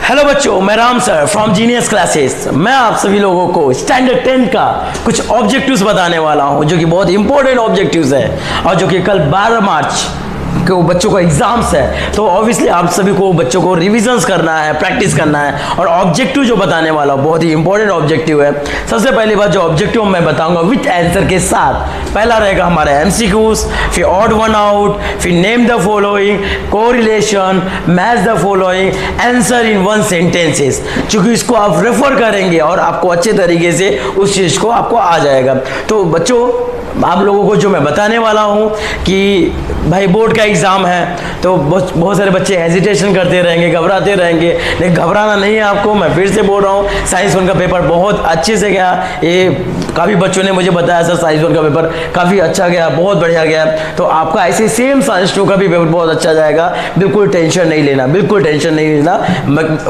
Hello बच्चों, मैं Ram sir from genius classes. मैं आप सभी लोगों को स्टैंडर्ड 10 का कुछ ऑब्जेक्टिव्स बताने वाला हूं जो कि बहुत इंपॉर्टेंट ऑब्जेक्टिव्स है और जो कि कल 12 मार्च को बच्चों को एग्जाम्स है। तो ऑब्वियसली आप सभी को बच्चों को रिविजन्स करना है, प्रैक्टिस करना है और ऑब्जेक्टिव जो बताने वाला हूं बहुत ही इंपॉर्टेंट ऑब्जेक्टिव है। सबसे पहली बात जो ऑब्जेक्टिव मैं बताऊंगा विथ आंसर के साथ, पहला रहेगा हमारा एमसीक्यूज, फिर ऑड वन आउट, फिर name the following, correlation, match the following, answer in one sentences. चूंकि इसको आप रेफर करेंगे और आपको अच्छे तरीके से उस चीज को आपको आ जाएगा। तो बच्चों आप लोगों को जो मैं बताने वाला हूं कि भाई बोर्ड का एग्जाम है तो बहुत सारे बच्चे हेजिटेशन करते रहेंगे, घबराते रहेंगे, लेकिन घबराना नहीं है आपको। मैं फिर से बोल रहा हूं, साइंस 1 का पेपर बहुत अच्छे से गया। ये काफ़ी बच्चों ने मुझे बताया सर साइंस 1 का पेपर काफ़ी अच्छा गया, बहुत बढ़िया गया। तो आपका ऐसे सेम साइंस 2 का भी पेपर बहुत अच्छा जाएगा। बिल्कुल टेंशन नहीं लेना, बिल्कुल टेंशन नहीं लेना,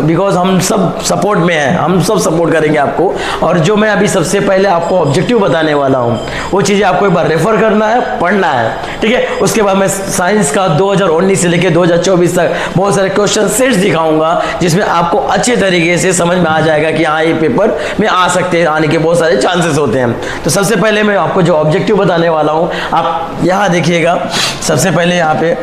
बिकॉज हम सब सपोर्ट में हैं, हम सब सपोर्ट करेंगे आपको। और जो मैं अभी सबसे पहले आपको ऑब्जेक्टिव बताने वाला हूँ वो चीज़ें आपको एक बार रेफर करना है, पढ़ना है, ठीक है। उसके बाद मैं साइंस का 2019 से लेकर 2024 तक बहुत सारे क्वेश्चन सेट्स दिखाऊंगा जिसमें आपको अच्छे तरीके से समझ में आ जाएगा कि हाँ ये पेपर में आ सकते हैं, आने के बहुत सारे चांसेस होते हैं। तो सबसे पहले मैं आपको जो ऑब्जेक्टिव बताने वाला हूँ आप यहाँ देखिएगा। सबसे पहले यहाँ पे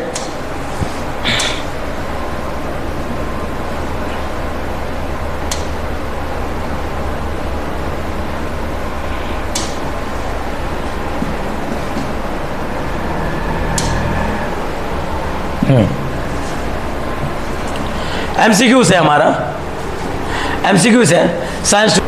एमसीक्यूज है, हमारा एमसीक्यूज है साइंस।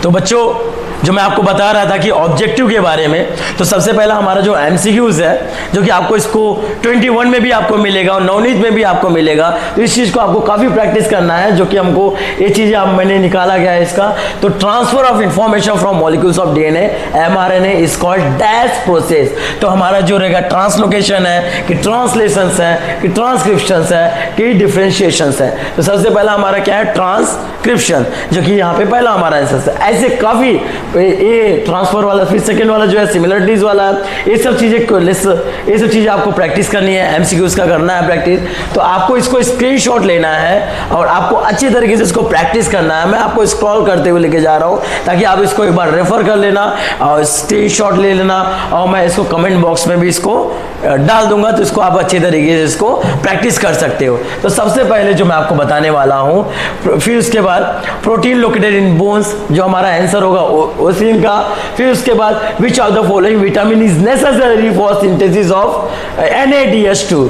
तो बच्चों जो मैं आपको बता रहा था कि ऑब्जेक्टिव के बारे में, तो सबसे पहला हमारा जो एमसीक्यूज है जो कि आपको इसको 21 में भी आपको मिलेगा और नवनीत में भी आपको मिलेगा। तो इस चीज़ को आपको काफ़ी प्रैक्टिस करना है, जो कि हमको ये चीज़ें आप मैंने निकाला गया है इसका। तो transfer of information from molecules of DNA mRNA is called dash process. तो हमारा जो रहेगा ट्रांसलोकेशन है कि ट्रांसलेशंस है कि ट्रांसक्रिप्शंस है कि डिफ्रेंशिएशंस है। तो सबसे पहला हमारा क्या है, ट्रांसक्रिप्शन, जो कि यहाँ पे पहला हमारा आंसर है। ऐसे काफ़ी ये ट्रांसफर वाला, फिर सेकंड वाला जो है सिमिलरिटीज वाला, ये सब चीज़ें आपको प्रैक्टिस करनी है, एमसीक्यूज का करना है प्रैक्टिस। तो आपको इसको स्क्रीनशॉट लेना है और आपको अच्छी तरीके से इसको प्रैक्टिस करना है। मैं आपको स्क्रॉल करते हुए लेके जा रहा हूँ ताकि आप इसको एक बार रेफर कर लेना और स्क्रीनशॉट ले लेना, और मैं इसको कमेंट बॉक्स में भी इसको डाल दूंगा, तो इसको आप अच्छे तरीके से इसको प्रैक्टिस कर सकते हो। तो सबसे पहले जो मैं आपको बताने वाला हूँ, फिर उसके बाद प्रोटीन लोकेटेड इन बोन्स, जो हमारा आंसर होगा ओसिन का। फिर उसके बाद which of the following vitamin is necessary for synthesis of NADH2।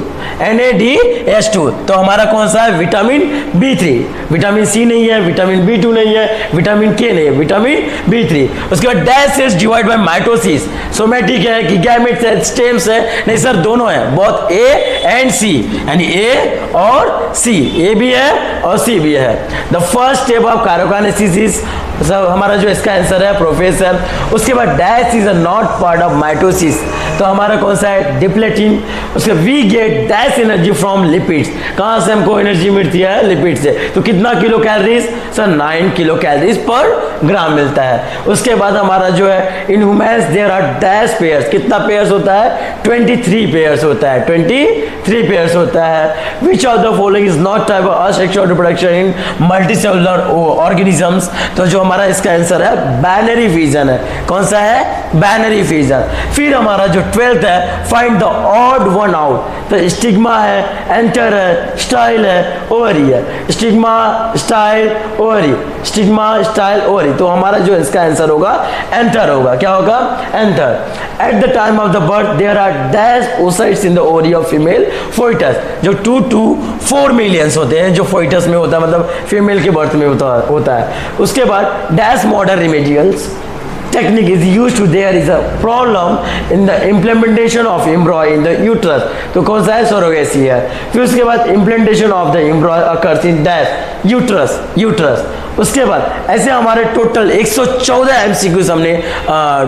NADH2 तो हमारा कौन सा है, विटामिन B3। विटामिन C नहीं है, विटामिन B2 नहीं है, विटामिन K नहीं है, विटामिन B3। उसके बाद dash cells divide by mitosis, somatic है कि गैमेट्स है, स्टेम्स है, नहीं सर दोनों है, बहुत A एंड C, यानी A और C, A भी है और C भी है। The first step of karyokinesis, सब हमारा जो इसका आंसर है प्रोफेसर। उसके बाद dash is a not part of mitosis, तो हमारा कौन सा है, डिप्लेटिन। उसके we get dash energy from lipids, कहाँ से हमको एनर्जी मिलती है, लिपिड से। तो कितना kilo calories, sir 9 kilo calories per gram मिलता है। उसके बाद हमारा जो है in humans there are dash pairs, कितना पेयर्स होता है, 23 पेयर्स होता है, 23 पेयर्स होता है। Which of the following is not type of asexual reproduction in multicellular organisms, तो जो हमारा इसका आंसर है बाइनरी फिजन है। कौन सा है, बाइनरी फिजन। फिर हमारा जो 12th है, find the odd one out, तो स्टिग्मा है, एंटर है, स्टाइल है, ओवरी है। Stigma, style, ovary, stigma, style, ovary, तो हमारा जो इसका आंसर होगा एंटर होगा। क्या होगा, enter. At the time of the birth there are dash oocytes in the ovary of female foetus, जो 2 to 4 मिलियंस होते हैं जो फोइटस में होता है, मतलब फीमेल के बर्थ में होता है। उसके बाद dash modern remedials technique is used to there is a problem in the implementation of embryo in the uterus, तो कौन सा है, surrogacy है। फिर उसके बाद implantation of the embryo occurs in dash uterus। उसके बाद ऐसे हमारे टोटल 114 एमसीक्यूज हमने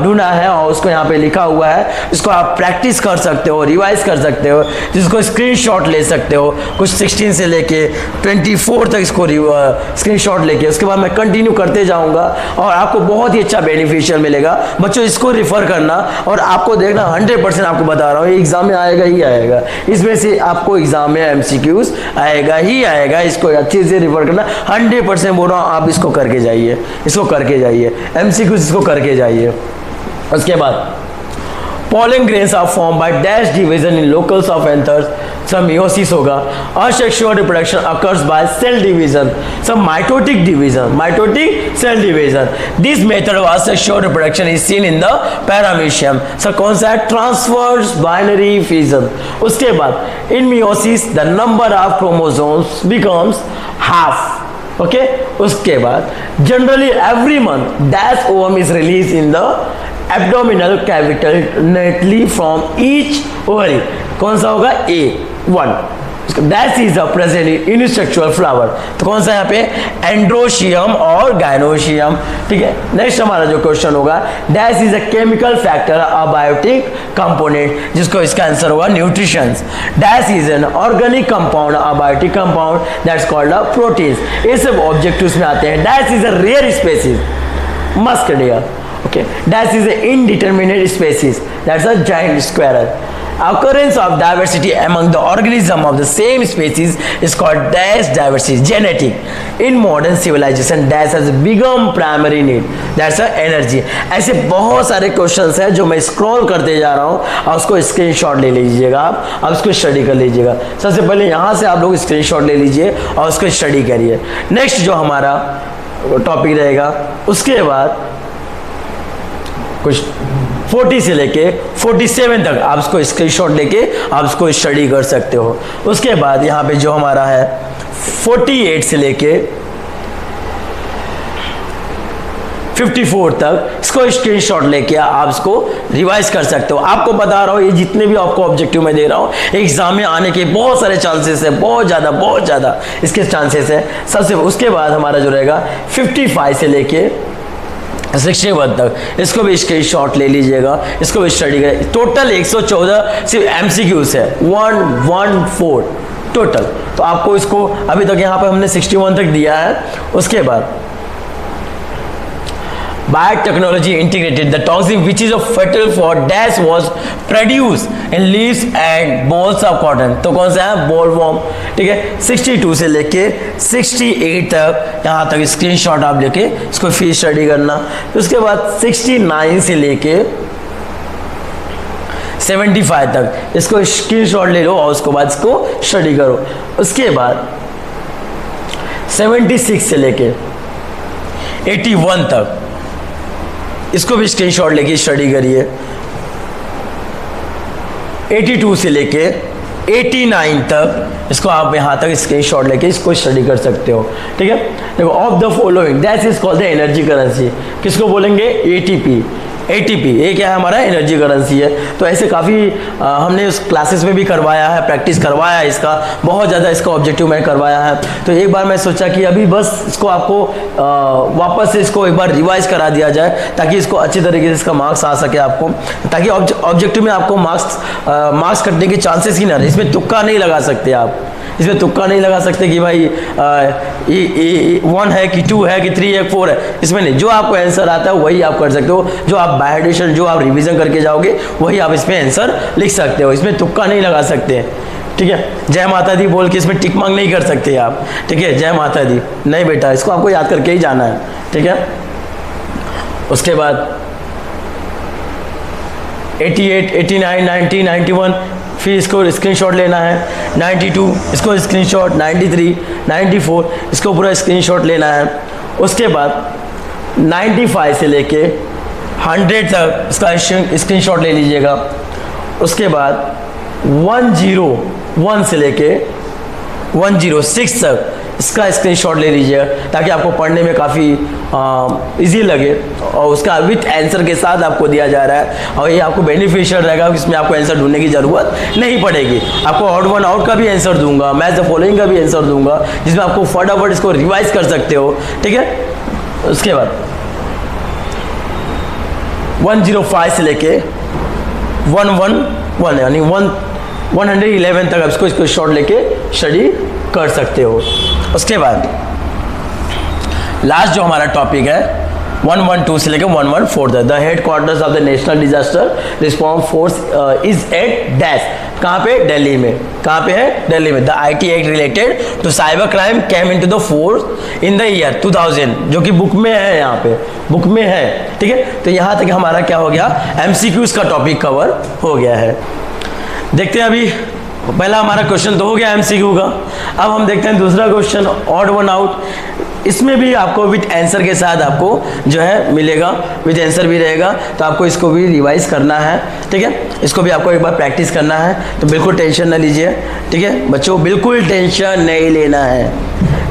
ढूंढा है और उसको यहाँ पे लिखा हुआ है। इसको आप प्रैक्टिस कर सकते हो, रिवाइज कर सकते हो, जिसको स्क्रीनशॉट ले सकते हो, कुछ 16 से लेके 24 तक इसको स्क्रीनशॉट लेके उसके बाद मैं कंटिन्यू करते जाऊंगा और आपको बहुत ही अच्छा बेनिफिशियल मिलेगा। बच्चों इसको रिफर करना और आपको देखना 100% आपको बता रहा हूँ एग्जाम में आएगा ही आएगा, इसमें से आपको एग्जाम में एमसीक्यूज आएगा ही आएगा। इसको अच्छे से रिफर करना, 100% बोल रहा हूँ, आप इसको करके जाइए, इसको करके जाइए, MCQs इसको करके जाइए। उसके बाद pollen grains are formed by dash division in locus of anthers, some meiosis होगा, asexual reproduction occurs by cell division, some mitotic division, mitotic cell division. This method of asexual reproduction is seen in the paramecium. So कौन सा है? Transverse binary fission. उसके बाद in meiosis the number of chromosomes becomes half. Okay? उसके बाद generally every month dash ovum is released in the abdominal cavity from each ovary. कौन सा होगा? A1. That is a present in unisexual flower. तो कौन सा यहाँ पे? एंड्रोशियम और गायनोशियम। ठीक है, नेक्स्ट हमारा जो क्वेश्चन होगा, dash is a chemical factor abiotic component, जिसको इसका आंसर होगा nutritions. Dash is an organic compound abiotic compound that's called a proteins. ये सब ऑब्जेक्टिव्स में आते हैं। Dash is a rare species, musk deer. Okay, dash is an indeterminate species. That's a giant squirrel. Occurrence of diversity among the organism of the same species is called dash diversity. Genetic. In modern civilization, dash has become primary need. That's a energy. ऐसे बहुत सारे questions हैं जो मैं scroll करते जा रहा हूँ, और उसको स्क्रीनशॉट ले लीजिएगा आप, अब उसको स्टडी कर लीजिएगा। सबसे पहले यहाँ से आप लोग स्क्रीनशॉट ले लीजिए और उसको स्टडी करिए। नेक्स्ट जो हमारा टॉपिक रहेगा, उसके बाद कुछ 40 से लेके 47 तक आप उसको स्क्रीनशॉट लेके आप उसको स्टडी कर सकते हो। उसके बाद यहाँ पे जो हमारा है 48 से लेके 54 तक इसको स्क्रीनशॉट लेके आप इसको रिवाइज कर सकते हो। आपको बता रहा हूँ, ये जितने भी आपको ऑब्जेक्टिव में दे रहा हूँ, एग्जाम में आने के बहुत सारे चांसेस है, बहुत ज़्यादा इसके चांसेस है। सबसे उसके बाद हमारा जो रहेगा 55 से लेके 61 तक, इसको भी स्क्रीनशॉट ले लीजिएगा, इसको भी स्टडी करें। टोटल 114 सिर्फ MCQs है, 114 टोटल। तो आपको इसको अभी तक यहाँ पे हमने 61 तक दिया है। उसके बाद biotechnology integrated the toxin which is fatal for dash was produced in leaves and balls of cotton. तो कौन सा है? बोलवॉर्म। ठीक है, 62 से लेके 68 तक यहाँ तक स्क्रीनशॉट आप लेके इसको फिर स्टडी करना। उसके बाद 69 से लेके 75 तक इसको स्क्रीनशॉट ले लो और उसके बाद इसको स्टडी करो। उसके बाद 76 से लेके 81 तक इसको भी स्क्रीनशॉट लेके स्टडी करिए। 82 से लेके 89 तक इसको आप यहाँ तक स्क्रीनशॉट लेके इसको स्टडी कर सकते हो। ठीक है, देखो, of the following that is called the energy currency. किसको बोलेंगे? ATP। ये क्या है? हमारा एनर्जी करेंसी है। तो ऐसे काफ़ी हमने उस क्लासेस में भी करवाया है, प्रैक्टिस करवाया है, इसका बहुत ज़्यादा इसका ऑब्जेक्टिव मैंने करवाया है। तो एक बार मैं सोचा कि अभी बस इसको आपको वापस से इसको एक बार रिवाइज करा दिया जाए, ताकि इसको अच्छी तरीके से इसका मार्क्स आ सके आपको, ताकि ऑब्जेक्टिव में आपको मार्क्स कटने के चांसेस ही ना रहे। इसमें तुक्का नहीं लगा सकते आप, इसमें तुक्का नहीं लगा सकते कि भाई 1 है कि 2 है कि 3 है 4 है। इसमें नहीं, जो आपको आंसर आता है वही आप कर सकते हो। जो आप बाय एडिशन जो आप रिवीजन करके जाओगे वही आप इसमें आंसर लिख सकते हो। इसमें तुक्का नहीं लगा सकते। ठीक है, जय माता दी बोल के इसमें टिक मांग नहीं कर सकते आप। ठीक है, जय माता दी नहीं बेटा, इसको आपको याद करके ही जाना है। ठीक है, उसके बाद 88, 89, 90, 91 फिर इसको स्क्रीनशॉट लेना है। 92 इसको स्क्रीनशॉट, 93, 94 इसको पूरा स्क्रीनशॉट लेना है। उसके बाद 95 से लेके 100 तक इसका स्क्रीनशॉट ले लीजिएगा। उसके बाद 101 से लेके 106 तक इसका स्क्रीनशॉट ले लीजिएगा, ताकि आपको पढ़ने में काफ़ी इजी लगे, और उसका विथ आंसर के साथ आपको दिया जा रहा है, और ये आपको बेनिफिशियल रहेगा। इसमें आपको आंसर ढूंढने की ज़रूरत नहीं पड़ेगी। आपको ऑड वन आउट का भी आंसर दूंगा, मैच द फॉलोइंग का भी आंसर दूंगा, जिसमें आपको फटाफट इसको रिवाइज कर सकते हो। ठीक है, उसके बाद 105 से लेके 111 यानी 111 तक आप इसको शॉर्ट लेके स्टडी कर सकते हो। उसके बाद लास्ट जो हमारा टॉपिक है 112 से लेकर 114 तक, the headquarters of the national disaster response force is at dash. कहाँ पे? दिल्ली में। कहाँ पे है? दिल्ली में। The IT act related to cyber crime came into the force in the year 2000, जो कि बुक में है, यहाँ पे बुक में है, ठीक है। तो यहाँ तक हमारा क्या हो गया? MCQs का टॉपिक कवर हो गया है। देखते हैं अभी पहला हमारा क्वेश्चन तो हो गया MCQ का। अब हम देखते हैं दूसरा क्वेश्चन, ऑड वन आउट। इसमें भी आपको विथ आंसर के साथ आपको जो है मिलेगा, विथ आंसर भी रहेगा, तो आपको इसको भी रिवाइज करना है, ठीक है। इसको भी आपको एक बार प्रैक्टिस करना है, तो बिल्कुल टेंशन ना लीजिए, ठीक है बच्चों, बिल्कुल टेंशन नहीं लेना है,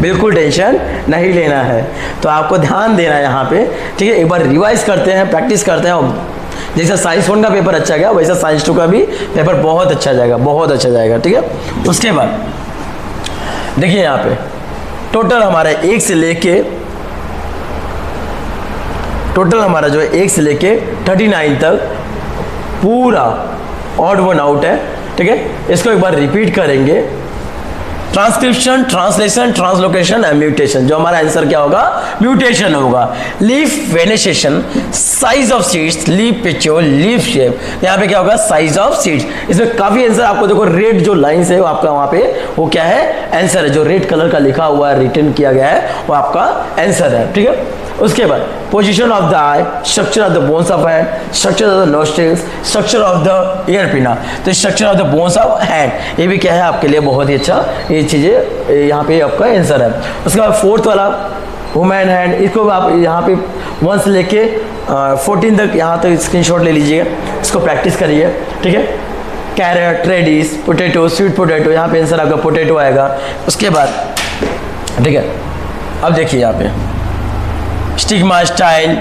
बिल्कुल टेंशन नहीं लेना है। तो आपको ध्यान देना है यहाँ पे, ठीक है। एक बार रिवाइज करते हैं, प्रैक्टिस करते हैं। जैसा साइंस 1 का पेपर अच्छा गया, वैसा साइंस 2 का भी पेपर बहुत अच्छा जाएगा, बहुत अच्छा जाएगा, ठीक है। उसके बाद देखिए यहाँ पे टोटल हमारा 1 से लेके टोटल हमारा जो है 1 से लेके 39 तक पूरा ऑड वन आउट है, ठीक है। इसको एक बार रिपीट करेंगे। Transcription, translation, translocation and mutation. जो हमारा आंसर क्या होगा? म्यूटेशन होगा। Leaf venation, size of seeds, leaf petiole, leaf shape. यहाँ पे क्या होगा? Size of seeds. इसमें काफी आंसर आपको देखो, रेड जो लाइंस है वो आपका वहां पे वो क्या है? आंसर है। जो रेड कलर का लिखा हुआ है, रिटन किया गया है, वो आपका आंसर है, ठीक है। उसके बाद position of the eye, structure of the bones of hand, structure of the nostrils, structure of the ear pinna. तो structure of the bones of hand, ये भी क्या है आपके लिए बहुत ही अच्छा, ये चीजें यहाँ पे आपका आंसर है। उसके बाद फोर्थ वाला वुमेन हैंड, इसको आप यहाँ पे 1 से लेके 14 तक यहाँ तक स्क्रीनशॉट ले लीजिए, इसको प्रैक्टिस करिए, ठीक है। Carrot, radish, potato, sweet potato, यहाँ पे आंसर आपका पोटैटो आएगा। उसके बाद ठीक है, अब देखिए यहाँ पे स्टिग्मा, स्टाइल,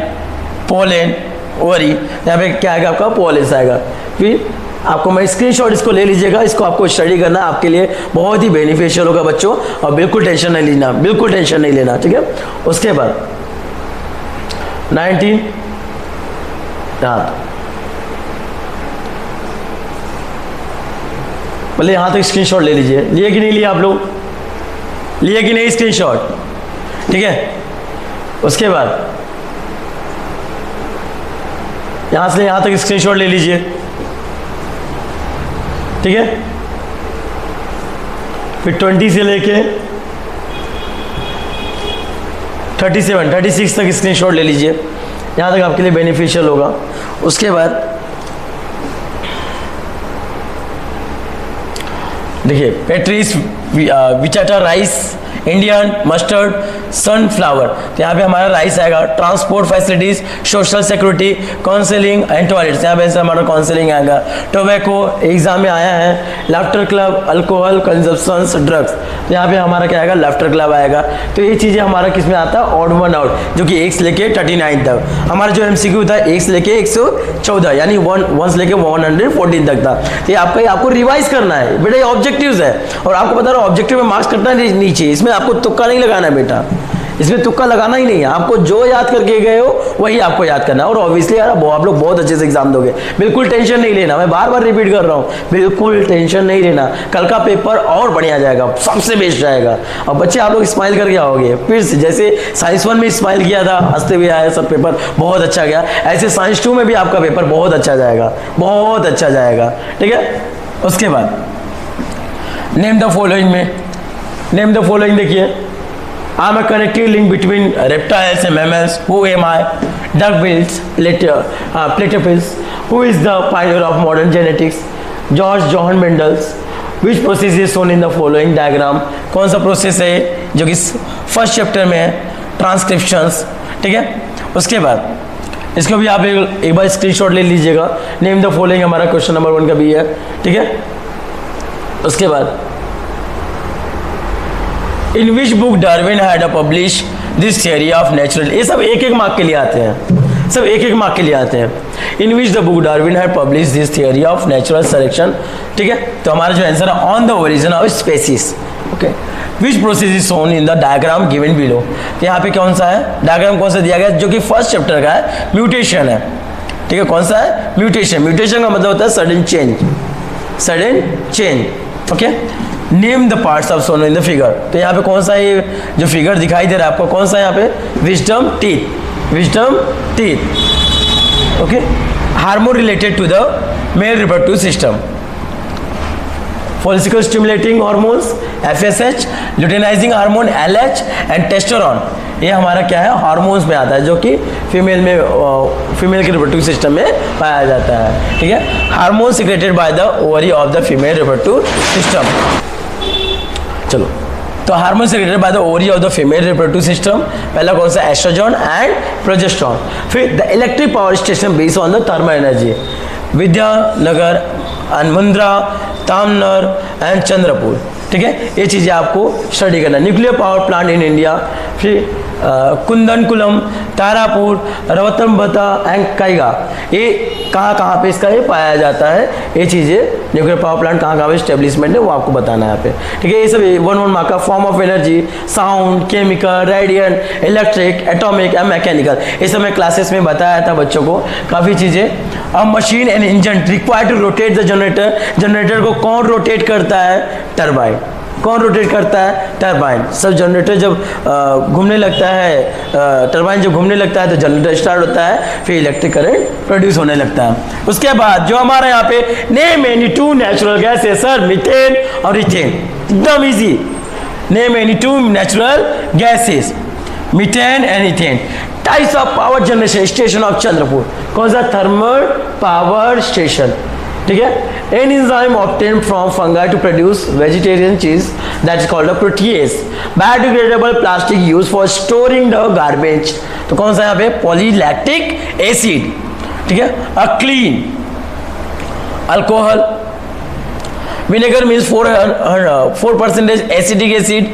पोलेन, ओवरी, यहाँ पे क्या आएगा आपका? पोलेस आएगा। फिर आपको मैं स्क्रीनशॉट इसको ले लीजिएगा, इसको आपको स्टडी करना, आपके लिए बहुत ही बेनिफिशियल होगा बच्चों, और बिल्कुल टेंशन नहीं लेना, बिल्कुल टेंशन नहीं लेना, ठीक है। उसके बाद 19, हाँ बोले यहाँ तक स्क्रीनशॉट ले लीजिए। लिए कि नहीं लिए आप लोग? लिए कि नहीं स्क्रीनशॉट? ठीक है। उसके बाद यहां से यहां तक स्क्रीनशॉट ले लीजिए, ठीक है। फिर 20 से लेके 37, 36 तक स्क्रीनशॉट ले लीजिए, यहां तक आपके लिए बेनिफिशियल होगा। उसके बाद देखिए पेट्रीज, विचाटा राइस, इंडियन मस्टर्ड, सनफ्लावर। तो यहाँ पे हमारा राइस आएगा। Transport facilities, social security, counselling and toilets, यहाँ पे हमारा काउंसलिंग आएगा। टोबैको एग्जाम में आया है। Laughter club, alcohol consumption, drugs, तो यहाँ पे हमारा क्या आएगा? लाफ्टर क्लब आएगा। तो ये चीज़ें हमारा किस में आता है? ऑड वन आउट, जो कि 1 से लेके 39 तक। हमारा जो MCQ था 1 से लेके 114, यानी 1 से लेके 114 तक था। तो ये आपको रिवाइज करना है बेटा, ये ऑब्जेक्टिव्स है, और आपको बता रहा हूँ ऑब्जेक्टिव में मार्क्स कटना नहीं चाहिए, इसमें आपको तुक्का नहीं लगाना है बेटा, इसमें तुक्का लगाना ही नहीं है। आपको जो याद करके गए हो वही आपको याद करना है। और ऑब्वियसली यार आप लोग बहुत अच्छे से एग्जाम दोगे, बिल्कुल टेंशन नहीं लेना। मैं बार बार रिपीट कर रहा हूँ, बिल्कुल टेंशन नहीं लेना। कल का पेपर और बढ़िया जाएगा, सबसे बेस्ट जाएगा। और बच्चे आप लोग स्माइल करके आओगे फिर से, जैसे साइंस 1 में स्माइल किया था, हंसते हुए आया, सब पेपर बहुत अच्छा गया, ऐसे साइंस 2 में भी आपका पेपर बहुत अच्छा जाएगा, बहुत अच्छा जाएगा, ठीक है। उसके बाद नेम द फॉलोइंग में, नेम द फॉलोइंग देखिए। I am a connective link between reptiles and mammals. Who am I? Duckbills, platypus. Who is the pioneer of modern genetics? George John Mendel. Which process is shown in the following diagram? कौन सा process है जो कि first chapter में है? ट्रांसक्रिप्शंस, ठीक है। उसके बाद इसको भी आप एक बार स्क्रीनशॉट ले लीजिएगा। नेम द फॉलोइंग हमारा क्वेश्चन नंबर 1 का भी है, ठीक है। उसके बाद in which book Darwin had publish this theory of natural, ये सब एक एक मार्क के लिए आते हैं, सब एक एक मार्क के लिए आते हैं। In which the book Darwin had publish this theory of natural selection, ठीक है। तो हमारा जो आंसर है on the origin of species, okay. Which process is shown in the diagram given below, तो यहाँ पे कौन सा है डायग्राम, कौन सा दिया गया जो कि फर्स्ट चैप्टर का है? म्यूटेशन है, ठीक है। कौन सा है? म्यूटेशन। म्यूटेशन का मतलब होता है sudden change, sudden change, okay. Name the parts of सोनो इन द फिगर, तो यहाँ पे कौन सा ये जो फिगर दिखाई दे रहा है आपको, कौन सा यहाँ पे? Wisdom teeth, wisdom teeth, okay. Hormone related to the male reproductive system, follicle stimulating hormones FSH, luteinizing hormone LH and testosterone, ये हमारा क्या है हार्मोन्स में आता है जो कि फीमेल के रिप्रोडक्टिव सिस्टम में पाया जाता है, ठीक है। Hormone secreted by the ovary of the female reproductive system. चलो, तो hormone secreted by the ovary of the female reproductive system, पहला कौन सा, एस्ट्रोजन एंड प्रोजेस्टेरोन। फिर the electric power station based on the thermal energy, Vidyanagar, Mundra, Tamnar and Chandrapur, ठीक है। ये चीज़ें आपको स्टडी करना है। Nuclear power plant in India, फिर कुंदनकुलम, तारापुर, रवतनबता एंड काइगा, ये कहाँ पे इसका ये पाया जाता है, ये चीज़ें न्यूक्लियर पावर प्लांट कहाँ पे स्टेब्लिशमेंट है वो आपको बताना है यहाँ पे, ठीक है। ये सब 1 मार्क का form of energy, sound, chemical, radiant, electric, atomic and mechanical, ये सब मैं क्लासेस में बताया था बच्चों को काफ़ी चीज़ें। अब machine and engine required to rotate the generator, generator को कौन रोटेट करता है, टरबाइन। कौन रोटेट करता है, टरबाइन। सब जनरेटर जब घूमने लगता है, टरबाइन जब घूमने लगता है तो जनरेटर स्टार्ट होता है, फिर इलेक्ट्रिक करंट प्रोड्यूस होने लगता है। उसके बाद जो हमारे यहाँ पे नेम एनी 2 नेचुरल गैस है सर, मीथेन और इथेन, एकदम easy. Name any 2 natural gases, methane and ethane. Types of power generation station of Chandrapur, कौन सा, थर्मल पावर स्टेशन, ठीक है। An enzyme obtained from fungi to produce vegetarian cheese that is called a protease. Biodegradable plastic used for storing the garbage, तो कौन सा यहाँ पे, polylactic acid, ठीक है। A clean alcohol, vinegar means 4% acidic acid.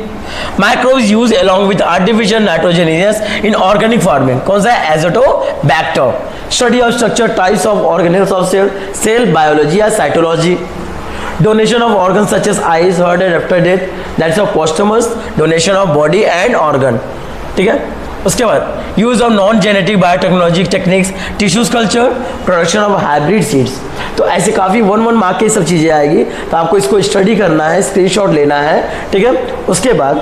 Microbes used along with artificial nitrogenous in organic farming, कौन सा है, azotobacter. Study of structure, types of organelles of cell biology या cytology. Donation of organs such as eyes, heart and after death, that's a posthumous donation of body and organ, ठीक है। उसके बाद use of non genetic biotechnology techniques, tissues culture, production of hybrid seeds. तो ऐसे काफ़ी 1 mark की सब चीज़ें आएगी, तो आपको इसको स्टडी करना है, स्क्रीनशॉट लेना है, ठीक है। उसके बाद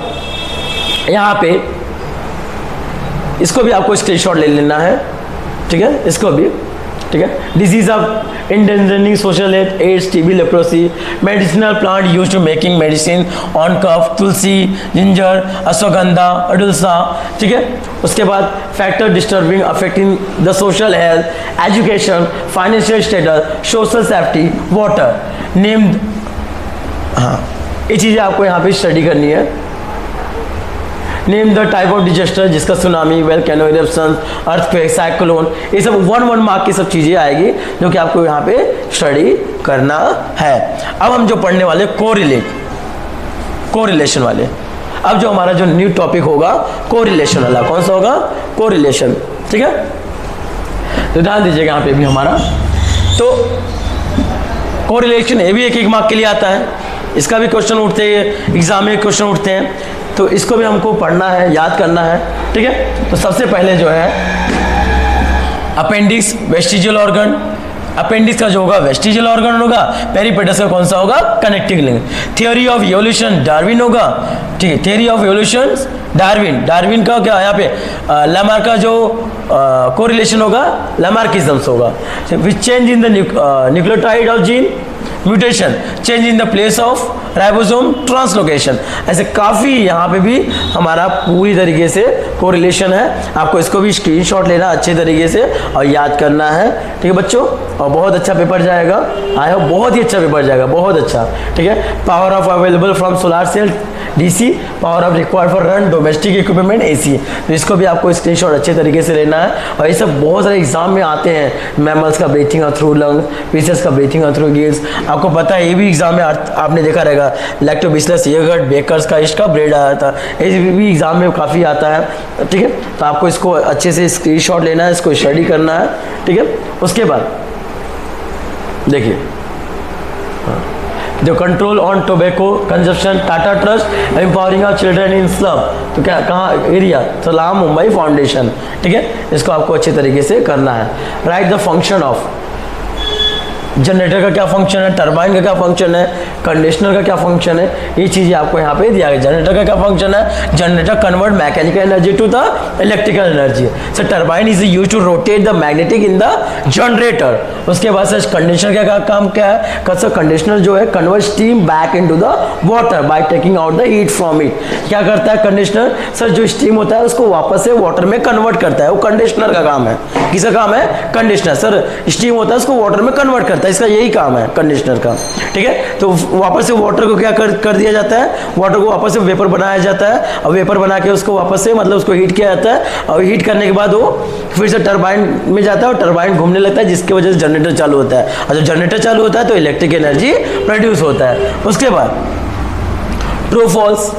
यहाँ पे इसको भी आपको स्क्रीनशॉट ले लेना है, ठीक है, इसको भी, ठीक है। Disease of endangering social health, AIDS, TB, leprosy. Medicinal plant use to making medicine on cough, tulsi, ginger, ashwagandha, adulsa, ठीक है। उसके बाद factor disturbing affecting the social health, education, financial status, social safety, water, name, हाँ ये चीज़ें आपको यहाँ पे स्टडी करनी है। Name the type of disaster, जिसका tsunami, volcano eruption, earthquake, cyclone, ये सब 1 मार्क की सब चीज़ें आएगी जो कि आपको यहाँ पे स्टडी करना है। अब हम जो पढ़ने वाले कोरिलेशन वाले, अब जो हमारा जो न्यू टॉपिक होगा कोरिलेशन वाला, कौन सा होगा, कोरिलेशन, ठीक है। तो ध्यान दीजिएगा यहाँ पे भी हमारा, तो कोरिलेशन ये भी 1 मार्क के लिए आता है, इसका भी क्वेश्चन उठते हैं एग्जाम में, क्वेश्चन उठते हैं, तो इसको भी हमको पढ़ना है, याद करना है, ठीक है। तो सबसे पहले जो है अपेंडिक्स, वेस्टिजियल ऑर्गन, अपेंडिक्स का जो होगा वेस्टिजियल ऑर्गन होगा, पेरिपेटस का कौन सा होगा, connecting link. Theory of evolution Darwin होगा, ठीक है, थियोरी ऑफ इवोल्यूशन डार्विन का क्या यहाँ पे लामार्क का जो कोरिलेशन होगा लामार्किज्म होगा। Which change in the nucleotide of gene, mutation, change in the place of ribosome, translocation. ऐसे काफ़ी यहाँ पे भी हमारा पूरी तरीके से कोरिलेशन है, आपको इसको भी स्क्रीनशॉट लेना अच्छे तरीके से और याद करना है, ठीक है बच्चों। और बहुत अच्छा पेपर जाएगा, आई होप बहुत ही अच्छा पेपर जाएगा, बहुत अच्छा, ठीक है। Power of available from solar cell, DC, power of required for run domestic equipment, AC। तो इसको भी आपको स्क्रीनशॉट अच्छे तरीके से लेना है। और ये सब बहुत सारे एग्जाम में आते हैं, मैमल्स का ब्रीथिंग थ्रू लंग, फिशेस का ब्रीथिंग थ्रू गिल्स, आपको पता है ये भी एग्जाम में आपने देखा रहेगा, लैक्टोबैसिलस योगर्ट, बेकर्स का ईस्ट का ब्रेड आया था, ये भी एग्जाम में काफ़ी आता है, ठीक है। तो आपको इसको अच्छे से स्क्रीनशॉट लेना है, इसको स्टडी करना है, ठीक है। उसके बाद देखिए जो control on tobacco consumption, Tata trust, empowering of children in slum, तो क्या कहाँ एरिया, सलाम मुंबई फाउंडेशन, ठीक है। इसको आपको अच्छे तरीके से करना है। Write the function of generator का क्या फंक्शन है, टरबाइन का क्या फंक्शन है, कंडीशनर का क्या फंक्शन है, ये चीज़ें आपको यहाँ पे दिया गया। जनरेटर का क्या फंक्शन है, generator convert mechanical energy to the electrical energy. Sir turbine is use to rotate the magnetic in the generator. उसके बाद सर कंडीशनर का काम क्या है, सर कंडीशनर जो है convert steam back into the water by taking out the heat from it. क्या करता है कंडीशनर, सर जो स्टीम होता है उसको वापस से वाटर में कन्वर्ट करता है, वो कंडीशनर का काम है। किसका काम है, कंडीशनर। सर स्टीम होता है उसको वाटर में कन्वर्ट करता है, इसका यही काम है कंडीशनर का, ठीक है। तो वापस से वाटर को क्या कर दिया जाता है, वाटर को वापस से वेपर बनाया जाता है, और वेपर बना के उसको वापस से मतलब उसको हीट किया जाता है, और हीट करने के बाद वो फिर से टरबाइन में जाता है और टरबाइन घूमने लगता है, जिसकी वजह से जनरेटर चालू होता है, और जब जनरेटर चालू होता है तो इलेक्ट्रिक एनर्जी प्रोड्यूस होता है। उसके बाद ट्रू फॉल्स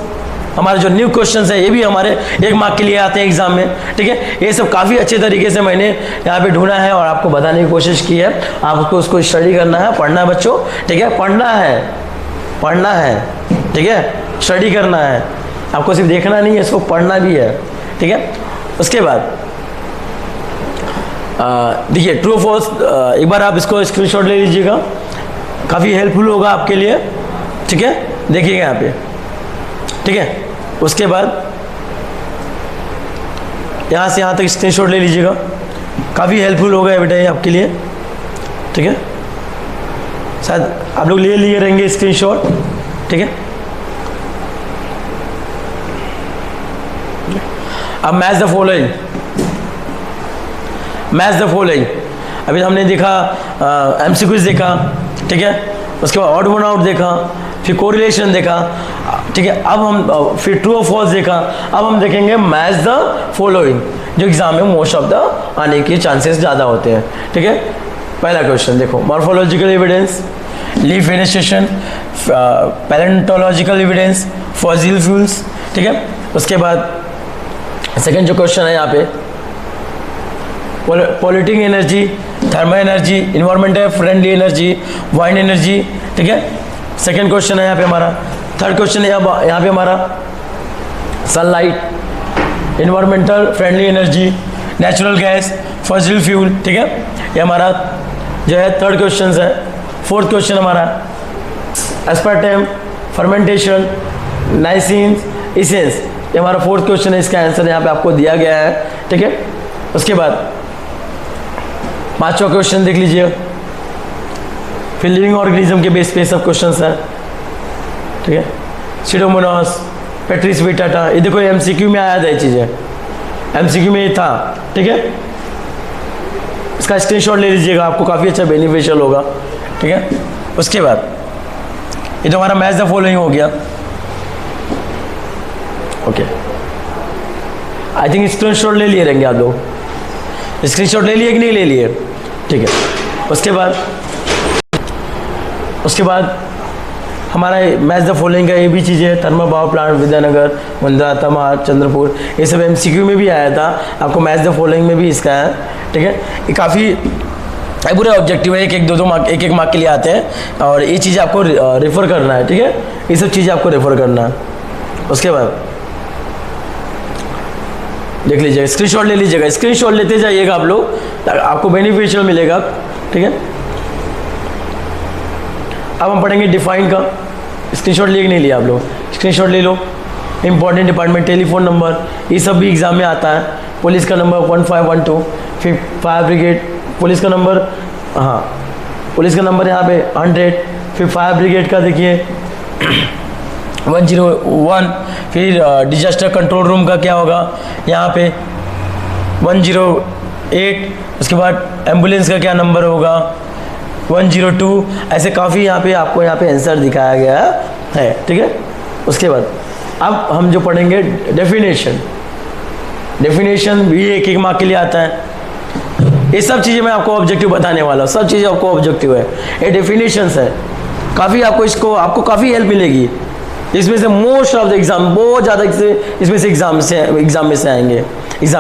हमारे जो न्यू क्वेश्चंस है ये भी हमारे 1 मार्क के लिए आते हैं एग्जाम में, ठीक है। ये सब काफ़ी अच्छे तरीके से मैंने यहाँ पे ढूंढा है और आपको बताने की कोशिश की है। आपको उसको स्टडी करना है, पढ़ना है बच्चों, ठीक है, पढ़ना है, ठीक है, स्टडी करना है, आपको सिर्फ देखना नहीं है, इसको पढ़ना भी है, ठीक है। उसके बाद देखिए ट्रू फॉल्स, एक बार आप इसको स्क्रीनशॉट ले लीजिएगा, काफ़ी हेल्पफुल होगा आपके लिए, ठीक है। देखिएगा यहाँ पे, ठीक है। उसके बाद यहाँ से यहाँ तक स्क्रीनशॉट ले लीजिएगा, काफ़ी हेल्पफुल होगा बेटा ये आपके लिए, ठीक है। शायद आप लोग ले लिए रहेंगे स्क्रीनशॉट, ठीक है। अब मैच द फॉलोइंग, अभी हमने देखा एमसीक्यूज देखा, ठीक है। उसके बाद ऑड वन आउट देखा, फिर कोरिलेशन देखा, ठीक है। अब हम फिर ट्रू और फॉल्स देखा, अब हम देखेंगे मैच द फॉलोइंग, जो एग्जाम में मोस्ट ऑफ द आने के चांसेस ज़्यादा होते हैं, ठीक है। पहला क्वेश्चन देखो, morphological evidence, leaf venation, palaeontological evidence, fossil fuels, ठीक है। उसके बाद सेकंड जो क्वेश्चन है यहाँ पे पॉलिटिंग energy, thermal energy, environmental friendly energy, wine energy, ठीक है। सेकंड क्वेश्चन है यहाँ पे हमारा। थर्ड क्वेश्चन है यहाँ पे हमारा sunlight, environmental friendly energy, natural gas, fossil fuel, ठीक है। ये हमारा जो है थर्ड क्वेश्चन है। फोर्थ क्वेश्चन हमारा एस्पार्टेम, फर्मेंटेशन, नाइसिन, इसेंस, ये हमारा फोर्थ क्वेश्चन है। इसका आंसर यहाँ पे आपको दिया गया है, ठीक है। उसके बाद पांचवा क्वेश्चन देख लीजिए, फिर लिविंग ऑर्गेनिज्म के बेस पे सब क्वेश्चंस हैं, ठीक है। सीडोमोनास, पेट्रिस विटाटा, ये देखो एमसीक्यू में आया था, ये चीज़ें एमसीक्यू में ये था, ठीक है। इसका स्क्रीनशॉट ले लीजिएगा, आपको काफ़ी अच्छा बेनिफिशियल होगा, ठीक है। उसके बाद ये तो हमारा मैच द फॉलोइंग हो गया, ओके। आई थिंक स्क्रीनशॉट ले लिए रहेंगे आप लोग, स्क्रीनशॉट ले लिए कि नहीं ले लिए, ठीक है। उसके बाद हमारा मैच द फॉलोइंग का ये भी चीज़ है, thermal power plant Vidyanagar, Mundra, Tamar, Chandrapur, ये सब एमसीक्यू में भी आया था, आपको मैच द फॉलोइंग में भी इसका है, ठीक है। ये काफ़ी पूरे ऑब्जेक्टिव है, एक दो मार्क, एक मार्क के लिए आते हैं, और ये चीज़ आपको रेफर करना है, ठीक है। ये सब चीज़ें आपको रेफर करना है। उसके बाद देख लीजिएगा, स्क्रीनशॉट ले लीजिएगा, स्क्रीनशॉट लेते जाइएगा आप लोग, आपको बेनिफिशियल मिलेगा, ठीक है। अब हम पढ़ेंगे डिफाइन का, स्क्रीनशॉट लिए कि नहीं लिया आप लोग, स्क्रीनशॉट ले लो। इंपॉर्टेंट डिपार्टमेंट, टेलीफोन नंबर, ये सब भी एग्जाम में आता है। पुलिस का नंबर 1512, फिर फायर ब्रिगेड, पुलिस का नंबर, हाँ पुलिस का नंबर यहाँ पे 100, फिर फायर ब्रिगेड का देखिए 101, फिर डिजास्टर कंट्रोल रूम का क्या होगा यहाँ पे 108, उसके बाद एम्बुलेंस का क्या नंबर होगा 102, ऐसे काफ़ी यहाँ पे आपको यहाँ पे आंसर दिखाया गया है, ठीक है। उसके बाद अब हम जो पढ़ेंगे डेफिनेशन भी एक मार्क के लिए आता है। ये सब चीज़ें मैं आपको ऑब्जेक्टिव बताने वाला हूँ, सब चीज़ें आपको ऑब्जेक्टिव है, ये डेफिनेशंस है, काफ़ी आपको काफ़ी हेल्प मिलेगी इसमें से। मोस्ट ऑफ द एग्जाम बहुत ज़्यादा इसमें से एग्जाम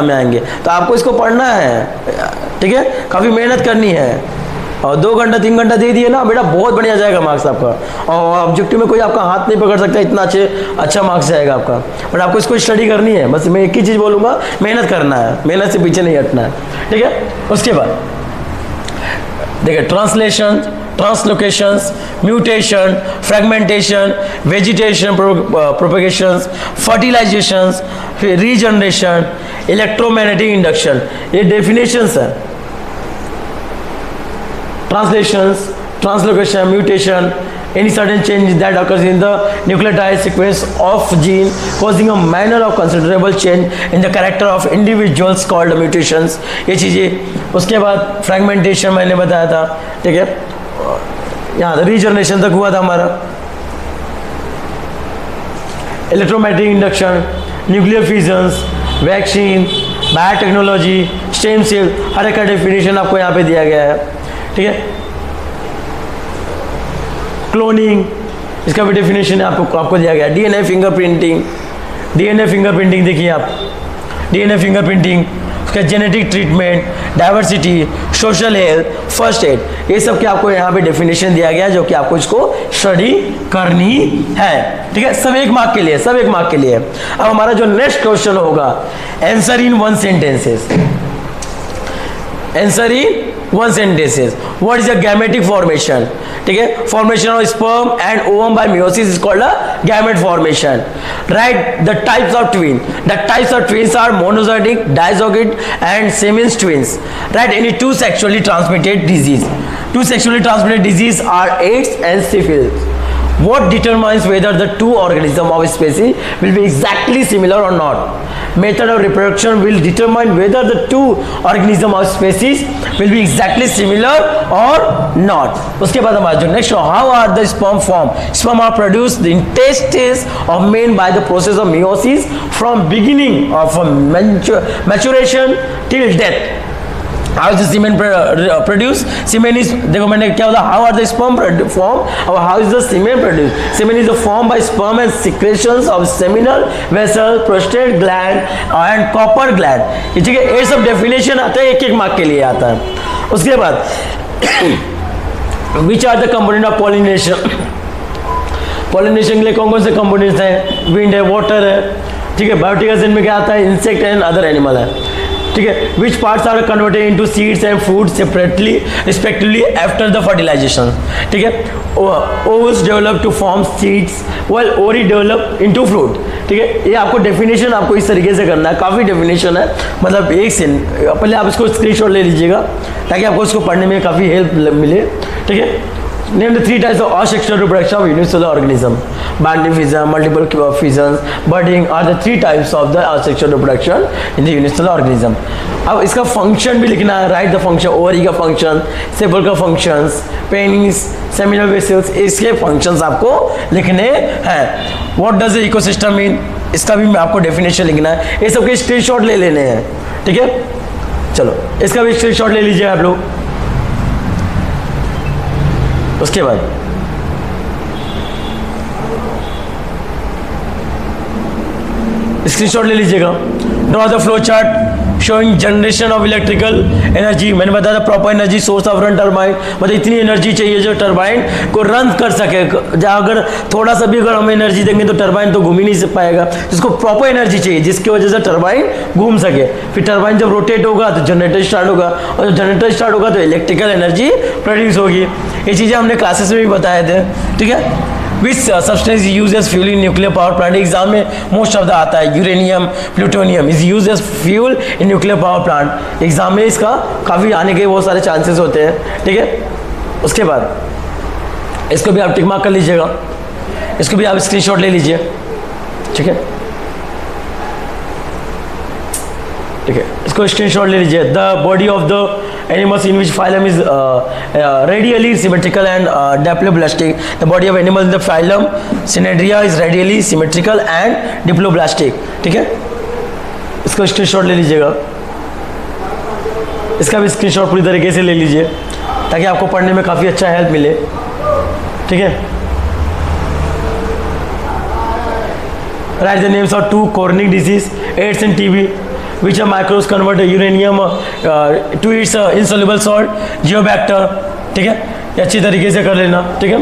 में आएंगे, तो आपको इसको पढ़ना है, ठीक है, काफ़ी मेहनत करनी है, और 2 घंटा 3 घंटा दे दिए ना बेटा, बहुत बढ़िया जाएगा मार्क्स आपका, और ऑब्जेक्टिव में कोई आपका हाथ नहीं पकड़ सकता, इतना अच्छा मार्क्स जाएगा आपका। बट आपको इसको स्टडी करनी है, बस मैं एक ही चीज़ बोलूँगा, मेहनत करना है, मेहनत से पीछे नहीं हटना है, ठीक है। उसके बाद देखिए translocations, mutation, fragmentation, vegetation propagations, fertilizations, regeneration, electromagnetic induction. ये definitions है. Translations, translocation, mutation, any sudden change that occurs in the nucleotide sequence of gene causing a manner of considerable change in the character of individuals called mutations. ये चीज़ें. उसके बाद fragmentation मैंने बताया था, ठीक है. यहाँ रीजनरेशन तक हुआ था हमारा. Electromagnetic induction, nuclear fusions, vaccine, biotechnology, stem cell, हर एक का डेफिनेशन आपको यहाँ पे दिया गया है, ठीक है. क्लोनिंग, इसका भी डेफिनेशन है आपको दिया गया. डीएनए फिंगरप्रिंटिंग, डीएनए फिंगरप्रिंटिंग देखिए आप, डीएनए फिंगरप्रिंटिंग, उसका genetic treatment, diversity, social health, first aid, ये सब के आपको यहाँ पे डेफिनेशन दिया गया है जो कि आपको इसको स्टडी करनी है, ठीक है. सब एक मार्क के लिए, सब एक मार्क के लिए. अब हमारा जो नेक्स्ट क्वेश्चन होगा, answer in one sentences. Answer in one sentences. What is a gametic formation, ठीक है. Formation of sperm and ovum by meiosis is called a gamete formation. Write the types of twin. The types of twins are monozygotic, dizygotic and Siamese twins. Write any two sexually transmitted disease. Two sexually transmitted diseases are AIDS and syphilis. What determines whether the two organisms of a species will be exactly similar or not? Method of reproduction will determine whether the two organisms of species will be exactly similar or not. उसके बाद हमारा जो next, how are the sperm formed? Sperm are produced in testes of men by the process of meiosis from beginning of maturation till death. How is the semen produced? Semen is, देखो मैंने क्या बोला, how are the sperm formed और how is the semen produced? Semen is formed by sperm and secretions of seminal vessel, prostate gland and copper gland. ठीक है, ये सब definition आता है, एक एक मार्क के लिए आता है. उसके बाद which are the component of pollination? Pollination के लिए कौन कौन से components हैं? Wind है, water है, ठीक है. बायोटिक एजेंट में क्या आता है? Insect and other animal है, ठीक है. Which parts are converted into seeds and fruit separately respectively after the fertilisation, ठीक है. Ovules develop to form seeds while ovary develop into fruit, ठीक है. ये आपको डेफिनेशन आपको इस तरीके से करना है, काफ़ी डेफिनेशन है, मतलब एक से पहले आप इसको स्क्रीनशॉट ले लीजिएगा ताकि आपको इसको पढ़ने में काफ़ी हेल्प मिले, ठीक है. Name the three types of asexual reproduction of unicellular organism. Binary fission, multiple fissions, budding are the three types of the asexual reproduction in the unicellular organism. अब इसका फंक्शन भी लिखना है. राइट द फंक्शन, ओवरी का function, sepal का functions, penis, seminal vessels, इसके functions आपको लिखने हैं. What does the ecosystem mean, इसका भी आपको डेफिनेशन लिखना है. ये सबके स्क्रीनशॉट ले लेने हैं, ठीक है. चलो इसका भी स्क्रीनशॉट ले लीजिए आप लोग. उसके बाद स्क्रीनशॉट ले लीजिएगा. Draw the flow chart showing generation of electrical energy. मैंने बताया था proper energy source of run turbine, मतलब इतनी एनर्जी चाहिए जो टर्बाइन को रन कर सके. जहाँ अगर थोड़ा सा भी अगर हम एनर्जी देंगे तो टर्बाइन तो घूम ही नहीं पाएगा. जिसको प्रॉपर एनर्जी चाहिए जिसकी वजह से टर्बाइन घूम सके. फिर टर्बाइन जब रोटेट होगा तो जनरेटर स्टार्ट होगा, और जब जनरेटर स्टार्ट होगा तो इलेक्ट्रिकल एनर्जी प्रोड्यूस होगी. ये चीज़ें हमने क्लासेस में भी बताए थे, ठीक है. Which substance use as fuel in nuclear power plant. Exam में मोस्ट ऑफ द आता है. Uranium, plutonium is use as fuel in nuclear power plant. Exam में इसका काफ़ी आने के बहुत सारे चांसेस होते हैं, ठीक है. उसके बाद इसको भी आप टिक मार्क कर लीजिएगा, इसको भी आप स्क्रीनशॉट ले लीजिए, ठीक है, ठीक है. इसको स्क्रीनशॉट ले लीजिए. The body of the animals in which phylum is radially symmetrical and diploblastic. The body of animals in the phylum Cnidaria is radially symmetrical and diploblastic, ठीक है. इसको स्क्रीनशॉट ले लीजिएगा. इसका भी स्क्रीनशॉट पूरी तरीके से ले लीजिए ताकि आपको पढ़ने में काफ़ी अच्छा हेल्प मिले, ठीक है. Write the names of two chronic disease, AIDS and TB. which are microbes convert uranium to its insoluble salt, geobacter, ठीक है. ये अच्छी तरीके से कर लेना, ठीक है.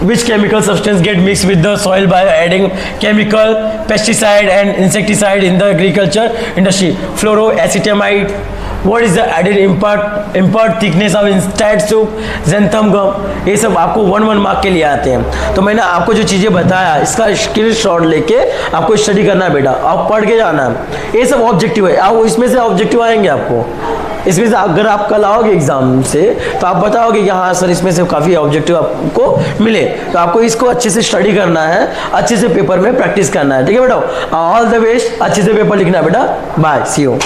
which chemical substance get mixed with the soil by adding chemical pesticide and insecticide in the agriculture industry. Fluoroacetamide, what is the added impart thickness of instant soup xanthan gum, ये सब आपको 1 मार्क के लिए आते हैं। तो मैंने आपको जो चीज़ें बताया इसका स्क्रीनशॉट लेके आपको स्टडी करना है बेटा, आप पढ़ के जाना है। ये सब ऑब्जेक्टिव है, आप इसमें से ऑब्जेक्टिव आएंगे आपको। इसमें से अगर आप कल आओगे एग्जाम से तो आप बताओगे कि हाँ सर इसमें से काफ़ी ऑब्जेक्टिव आपको मिले, तो आपको इसको अच्छे से स्टडी करना है, अच्छे से पेपर में प्रैक्टिस करना है। ठीक है बेटा, ऑल द बेस्ट, अच्छे से पेपर लिखना है बेटा। Bye, see you.